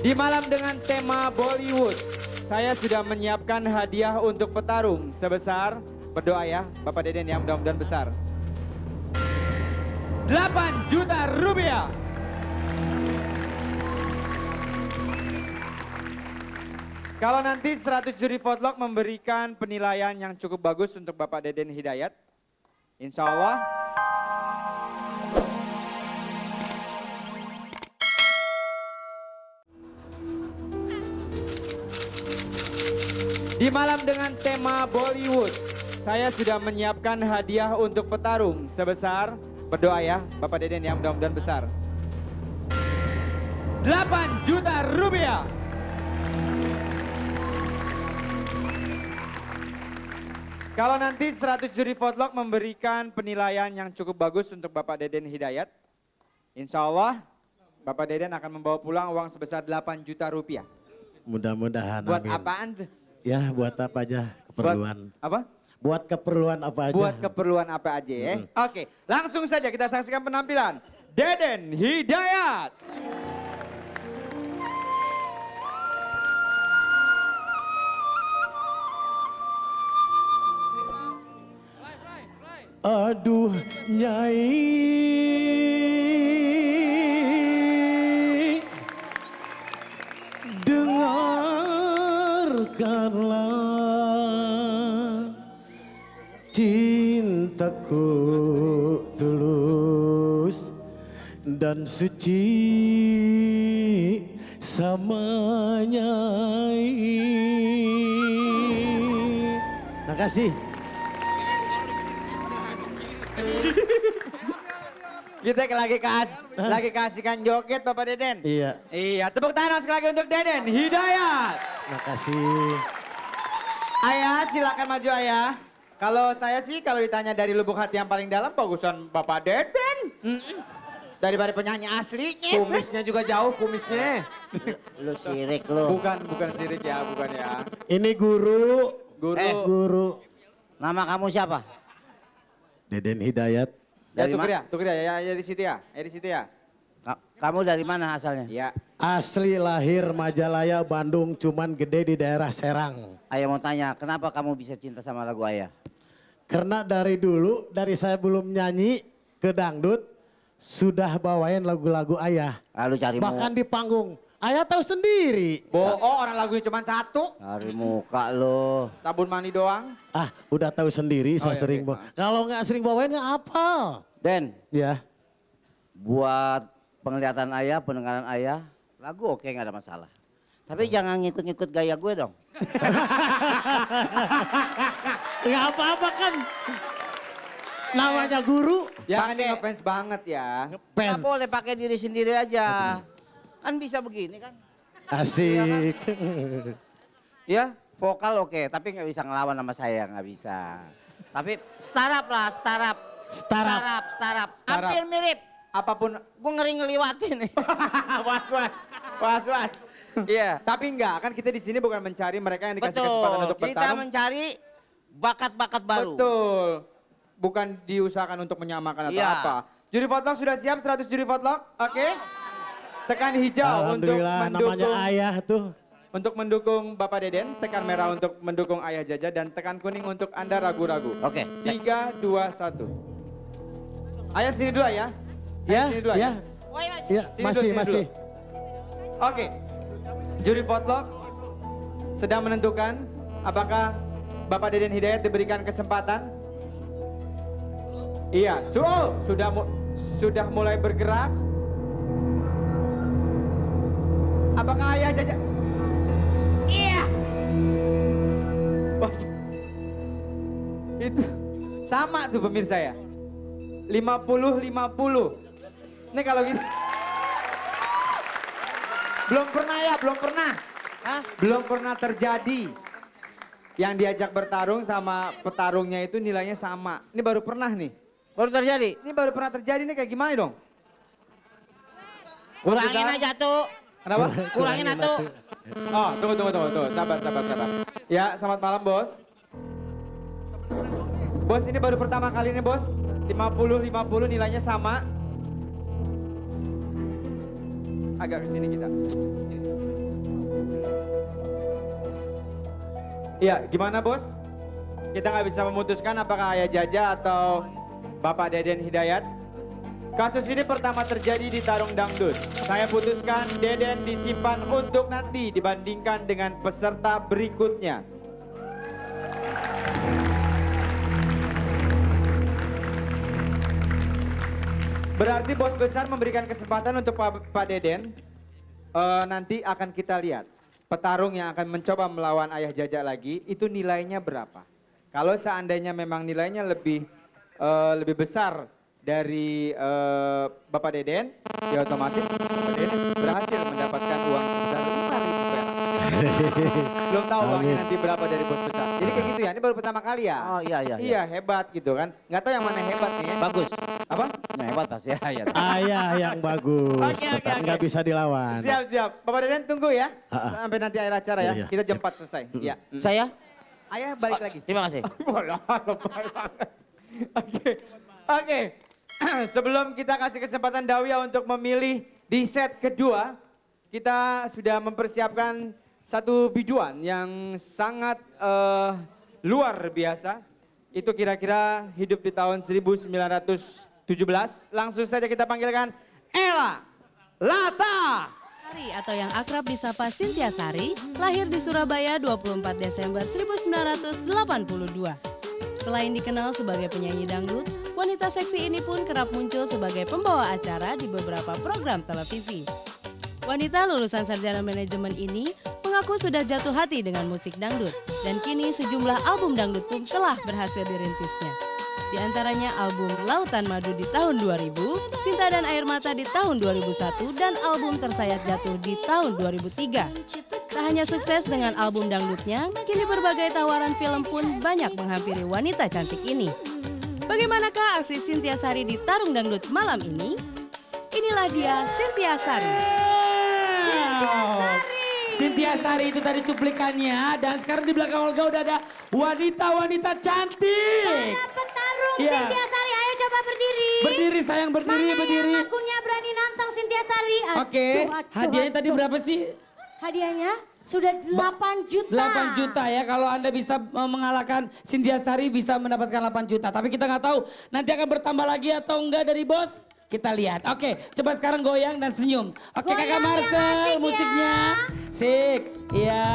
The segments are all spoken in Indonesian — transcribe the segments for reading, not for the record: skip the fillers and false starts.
Di malam dengan tema Bollywood, saya sudah menyiapkan hadiah untuk petarung sebesar, berdoa ya Bapak Deden yang mudah-mudahan besar, 8 juta rupiah. Kalau nanti 100 juri votlog memberikan penilaian yang cukup bagus untuk Bapak Deden Hidayat, insya Allah di malam dengan tema Bollywood, saya sudah menyiapkan hadiah untuk petarung sebesar, berdoa ya Bapak Deden yang mudah-mudahan besar, 8 juta rupiah. Kalau nanti 100 juri votlog memberikan penilaian yang cukup bagus untuk Bapak Deden Hidayat, insya Allah Bapak Deden akan membawa pulang uang sebesar 8 juta rupiah. Mudah-mudahan. Buat amin. apaan tuh? Ya buat apa aja keperluan. Buat apa? Buat keperluan apa aja. Buat keperluan apa aja ya. Oke, langsung saja kita saksikan penampilan Deden Hidayat. Aduh Nyai, dengarkanlah cintaku tulus dan suci sama Nyai. Terima kasih. Kita lagi kasihkan joget Bapak Deden. Iya. Iya, tepuk tangan sekali lagi untuk Deden Hidayat. Terima kasih. Ayah, silakan maju Ayah. Kalau saya sih kalau ditanya dari lubuk hati yang paling dalam, bagusan Bapak Deden. Daripada penyanyi aslinya. Kumisnya juga jauh kumisnya. Lu sirik lu. Bukan sirik ya, bukan ya. Ini guru. Guru. Nama kamu siapa? Deden Hidayat. Ya, Dari tuker ya, di situ ya, di situ ya. Kamu dari mana asalnya? Ya. Asli lahir Majalaya, Bandung, cuman gede di daerah Serang. Ayah mau tanya, kenapa kamu bisa cinta sama lagu Ayah? Karena dari dulu, dari saya belum nyanyi ke dangdut, sudah bawain lagu-lagu Ayah. Lalu cari Bahkan di panggung, Ayah tahu sendiri. Orang lagunya cuma satu. Cari muka lo. Sabun mani doang. Ah, udah tahu sendiri, saya iya, sering oke. Kalau nggak sering bawain nggak hafal. Den, Ya, buat penglihatan Ayah, pendengaran Ayah, lagu oke nggak ada masalah. Tapi jangan ngikut-ngikut gaya gue dong. nggak apa-apa kan. Namanya guru, Ya kan Pakai- dia ngefans banget ya. Nggak fans. boleh pakai diri sendiri aja. Kan bisa begini kan. Asik. Ya, vokal oke, tapi nggak bisa ngelawan sama saya, nggak bisa. Tapi startup lah, startup. Startup. Hampir mirip. Apapun. Gue ngeri ngeliwatin. Was. Iya. Tapi enggak, kan kita di sini bukan mencari mereka yang dikasih kesempatan Betul, untuk kita bertarung. mencari bakat-bakat baru. Betul. Bukan diusahakan untuk menyamakan atau Iya. apa. Juri votlog sudah siap, 100 juri votlog? Oke. Tekan hijau untuk Alhamdulillah namanya mendukung Ayah tuh. untuk mendukung Bapak Deden, tekan merah untuk mendukung Ayah Jaja, dan tekan kuning untuk Anda ragu-ragu. Oke, 3, 2, 1. Ayah sini dulu ya. Ya, sini dulu, ya. Ya, Sini masih, dulu, sini masih. dulu. Oke. Juri votlog sedang menentukan apakah Bapak Deden Hidayat diberikan kesempatan. Iya, sudah mulai bergerak. Apakah Ayah Jaja? Iya. Itu sama tuh pemirsa ya. 50-50. Ini kalau gitu. Belum pernah. Hah? Belum pernah terjadi. Yang diajak bertarung sama petarungnya itu nilainya sama. Ini baru pernah nih. Baru terjadi. Ini baru pernah terjadi nih, kayak gimana dong? Kurangin Kita- aja tuh. Kenapa? Kurangin atuh. Oh, tunggu. Sabar. Ya, selamat malam, Bos. Bos, ini baru pertama kali nih, Bos. 50-50 nilainya sama. Agak kesini kita. Iya, gimana bos? Kita nggak bisa memutuskan apakah Ayah Jaja atau Bapak Deden Hidayat. Kasus ini pertama terjadi di Tarung Dangdut. Saya putuskan Deden disimpan untuk nanti dibandingkan dengan peserta berikutnya. Berarti bos besar memberikan kesempatan untuk Pak Deden. Nanti akan kita lihat petarung yang akan mencoba melawan Ayah Jaja lagi itu nilainya berapa. Kalau seandainya memang nilainya lebih besar dari Bapak Deden, ya otomatis Bapak Deden berhasil mendapatkan uang sebesar 5.000 perak. Belum tahu uangnya nanti berapa dari bos besar. Jadi kayak gitu ya, ini baru pertama kali ya. Oh iya. Iya hebat gitu kan. Nggak tahu yang mana hebat nih ya. Bagus. Apa? Nah, hebat pasti ya. Ayah yang bagus, Oke, tetap oke. nggak bisa dilawan. Siap. Bapak Deden tunggu ya. Sampai nanti akhir acara ya. Iya, Kita jam siap. 4 selesai. Iya. Saya? Ayah balik lagi. Terima kasih. Bolah, lebay banget. Oke. Sebelum kita kasih kesempatan Dawia untuk memilih di set kedua, kita sudah mempersiapkan satu biduan yang sangat luar biasa. Itu kira-kira hidup di tahun 1917. Langsung saja kita panggilkan Ella Lata. Sari atau yang akrab disapa Cynthia Sari, lahir di Surabaya 24 Desember 1982. Selain dikenal sebagai penyanyi dangdut, wanita seksi ini pun kerap muncul sebagai pembawa acara di beberapa program televisi. Wanita lulusan sarjana manajemen ini mengaku sudah jatuh hati dengan musik dangdut dan kini sejumlah album dangdut pun telah berhasil dirintisnya. Di antaranya album Lautan Madu di tahun 2000, Cinta dan Air Mata di tahun 2001, dan album Tersayat Jatuh di tahun 2003. Tak hanya sukses dengan album dangdutnya, kini berbagai tawaran film pun banyak menghampiri wanita cantik ini. Bagaimanakah aksi Cynthia Sari di Tarung Dangdut malam ini? Inilah dia Cynthia Sari. Cynthia Sari itu tadi cuplikannya, dan sekarang di belakang Olga udah ada wanita-wanita cantik. Petarung Iya. Cynthia Sari, ayo coba berdiri. Berdiri sayang, berdiri, Mana berdiri. yang akunya berani nantang Cynthia Sari? Oke, hadiahnya tadi berapa sih? Hadiahnya sudah 8 juta. 8 juta ya, kalau Anda bisa mengalahkan Cynthia Sari bisa mendapatkan 8 juta. Tapi kita nggak tahu nanti akan bertambah lagi atau enggak dari bos. Kita lihat. Oke, coba sekarang goyang dan senyum. Oke, Goyang Kakak yang Marcel, asik ya. musiknya. Sik, iya.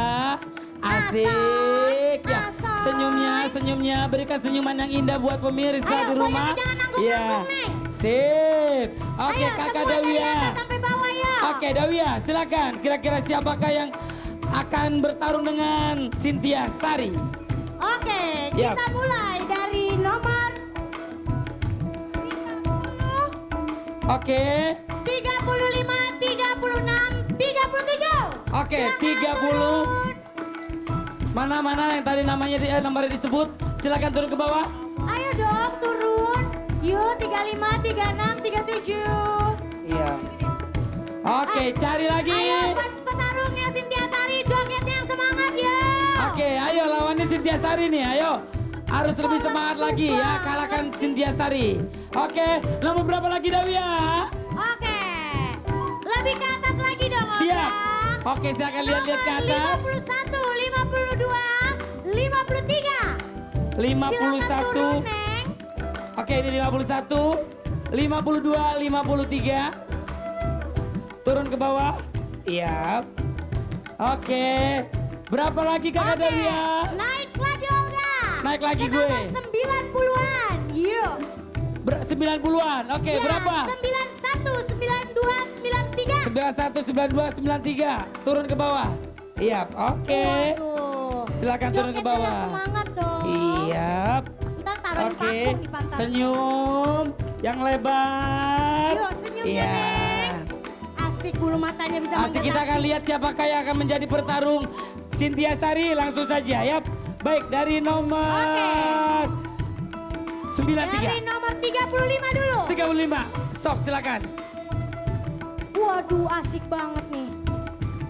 Asik, ya. Senyumnya, berikan senyuman yang indah buat pemirsa Ayo, di rumah. goyangnya jangan nanggung-nanggung, Iya. Neng. Sip. Oke, Ayo, Kakak semua dari Dawia. atas sampai bawah ya. Oke, Dawia, silakan. Kira-kira siapakah yang akan bertarung dengan Cynthia Sari? Oke, Ya. kita mulai dari nomor 30, Oke. 35, 36, 37. Oke, 30. Mana yang tadi nomornya disebut? Silakan turun ke bawah. Ayo dong turun. Yuk 35, 36, 37. Iya. Oke, cari lagi. Ayo buat petarungnya Cynthia Sari, jogetnya yang semangat ya. Oke, ayo lawannya Cynthia Sari nih, ayo. Harus lebih semangat lagi ya, kalahkan Cynthia Sari. Oke, nomor berapa lagi Dawia? Oke, lebih ke atas lagi dong. Siap. Olga. Oke, silakan lihat ke atas. 51, 52, 53. 51. Silakan turun, Neng. Oke, ini 51. 52, 53. Turun ke bawah. Iya. Oke. Berapa lagi Kakak Oke, Dawia? naik lagi Olga. Naik lagi Ke gue. nomor 90-an. Yuk. 90-an. Oke, Ya, berapa? 91, 92, 93. 91, 92, 93. Turun ke bawah. Iya, oke. Waduh. Silakan turun ke Jogetnya bawah. yang semangat dong. Iya. Ntar taruhin Oke. panggung di pantat. Senyum yang lebar. Yuk, senyumnya, Iya. Neng. Asik bulu matanya bisa Asik, kita akan lihat siapakah yang akan menjadi pertarung Cynthia Sari. Langsung saja ya. Baik, dari nomor 93. Dari nomor 35 dulu. 35. Sok, silakan. Waduh, asik banget nih.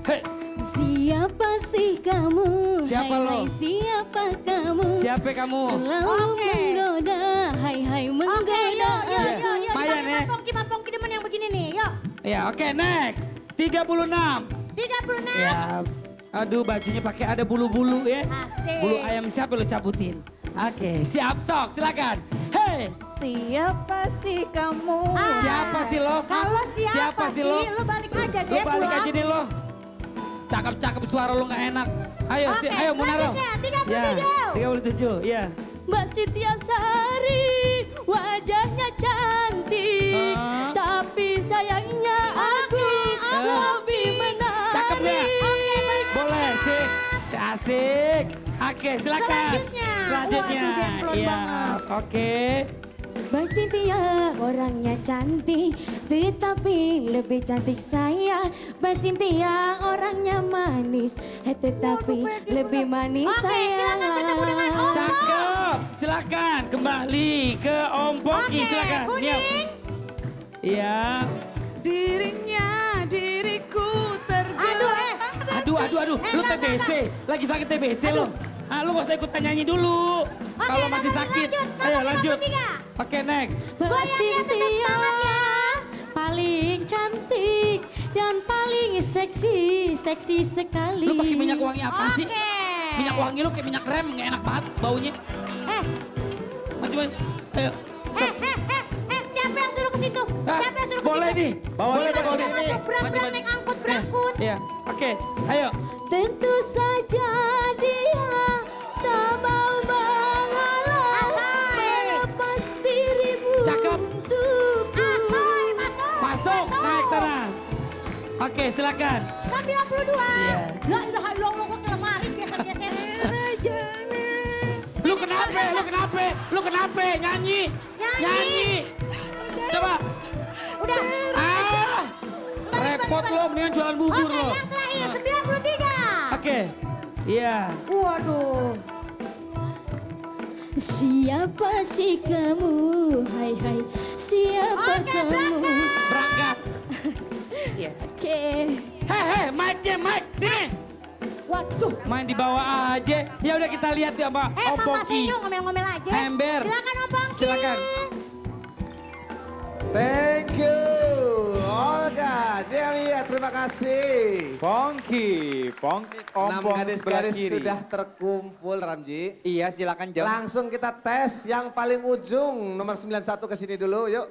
Hei, Siapa sih kamu? Siapa Hai, lo? hai, siapa kamu? siapa kamu? Selalu Oke. menggoda, hai menggoda. Oke, yuk. Lumayan, ya. Mas Pongki demen yang begini nih, yuk. Ya, oke, next. 36. 36. Ya, Aduh bajunya pakai ada bulu-bulu ya. Asik. Bulu ayam siapa lo cabutin? Oke, siap sok, silakan. Hey, Siapa sih kamu? siapa sih lo? Kalau siapa sih lo? Lu balik aja Lo deh balik pulang. aja deh lo. Cakep-cakep suara lo nggak enak. Ayo, Oke, ayo Munaro. selanjutnya, 37. Ya, 37, ya. Mbak Cynthia Sari, wajahnya cantik, Hah? tapi sayangnya aku lebih menarik. Cakep nggak? Boleh sih, asik. Oke, silakan. Selanjutnya. Waduh, demplon Iya, banget. oke. Mbak Cynthia orangnya cantik, tetapi lebih cantik saya. Mbak Cynthia orangnya manis, tetapi lebih manis Oke, saya. silakan ketemu dengan Om. Cakep. Silakan kembali ke Om Poki, Oke, silakan. kuning. Iya. Dirinya diriku tergerak. Aduh, lu TBC, lagi sakit TBC lo. Ah, lu gak usah ikutan nyanyi dulu. Kalau masih sakit, ayo lanjut. Oke, next. Mbak Cynthia paling cantik dan paling seksi, seksi sekali. Lu pakai minyak wangi apa sih? Oke. Minyak wangi lu kayak minyak rem, gak enak banget baunya. Macam-macam. Ayo. Siapa yang suruh ke situ? Ah, Siapa yang suruh ke boleh situ? nih. Bawa Boleh ini, bawa ini. masuk berang-berang naik angkut berangkut. Iya, oke. Ayo. Tentu saja dia tak mau mengalah, melepas dirimu Cakep. untukku. Masuk, naik sana. Oke, silakan. 92. Iya. La ilaha illallah, gua ke lemari geser-geser. Lu kenapa? Nyanyi. Nyanyi. Coba. Udah. Ah, repot lo, mendingan jualan bubur Oke, lo. yang terakhir 93. Oke, iya. Waduh. Siapa sih kamu? Hai hai, siapa Oke, kamu? Berangkat. Iya. Oke. Hei, mic, sini. Waduh. Main di bawah aja. Ya udah kita lihat ya Mbak. Om Mama Poki. Senyo ngomel-ngomel aja. Ember. Silakan Om Pongki. Silakan. Thank you. Olga, Dewi, terima kasih. Pongki, Om 6 Pong sebelah gadis-gadis kiri. sudah terkumpul, Ramji. Iya, silakan jam. Langsung kita tes yang paling ujung, nomor 91 ke sini dulu, yuk.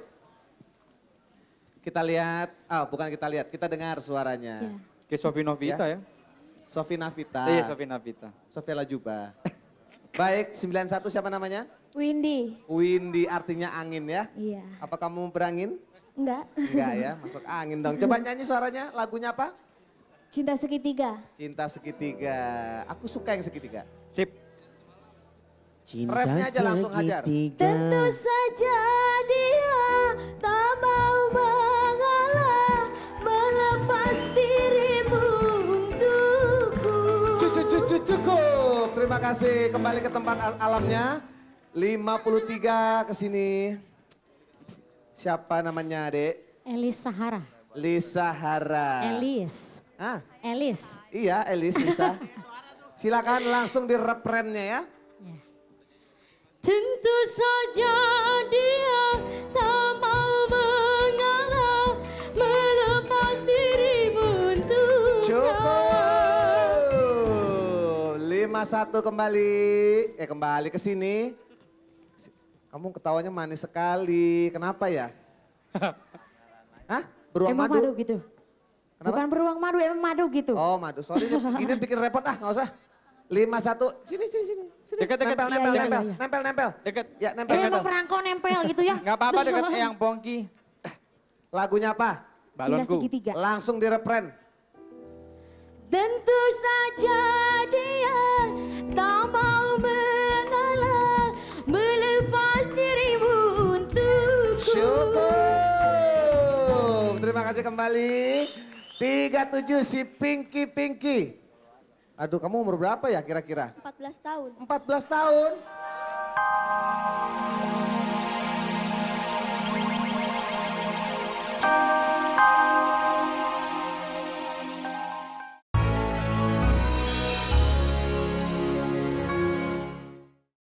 Kita lihat, bukan kita lihat, kita dengar suaranya. Ke Sofi Novita ya. Sofi Navita. Iya, Sofi Novita. Sofia Lajuba. Baik, 91 siapa namanya? Windy. Windy artinya angin ya. Iya. Apa kamu berangin? Enggak. Enggak ya, masuk angin dong. Coba nyanyi suaranya, lagunya apa? Cinta segitiga. Cinta segitiga. Aku suka yang segitiga. Sip. Refnya aja langsung hajar. Tentu saja dia tak mau mengalah, melepas dirimu untukku. Cukup. Terima kasih. Kembali ke tempat alamnya. 53 ke sini. Siapa namanya, Dek? Elis Sahara. Lisa Hara. Elis. Ah, Elis. iya Elis Lisa. Silakan langsung di refrennya ya. Tentu saja dia tak mau mengalah, melepas dirimu untuk Cukup. 51 kembali. Kembali ke sini. Kamu ketawanya manis sekali. Kenapa ya? Hah? Beruang emang madu? madu gitu. Kenapa? Bukan beruang madu, emang madu gitu. Oh madu. Sorry ini bikin repot nggak usah. 51. Sini. Dekat. Nempel. Iya. Nempel. Dekat. Ya nempel. Emang perangko nempel gitu ya. Nggak apa-apa dekat Eyang Pongki. Lagunya apa? Cinta Balonku. segitiga. Langsung di refren. Tentu saja dia tak mau mengalah, melepas dirimu untukku. Cukup. Terima kasih kembali. 37 si Pinky. Aduh kamu umur berapa ya kira-kira? 14 tahun. 14 tahun.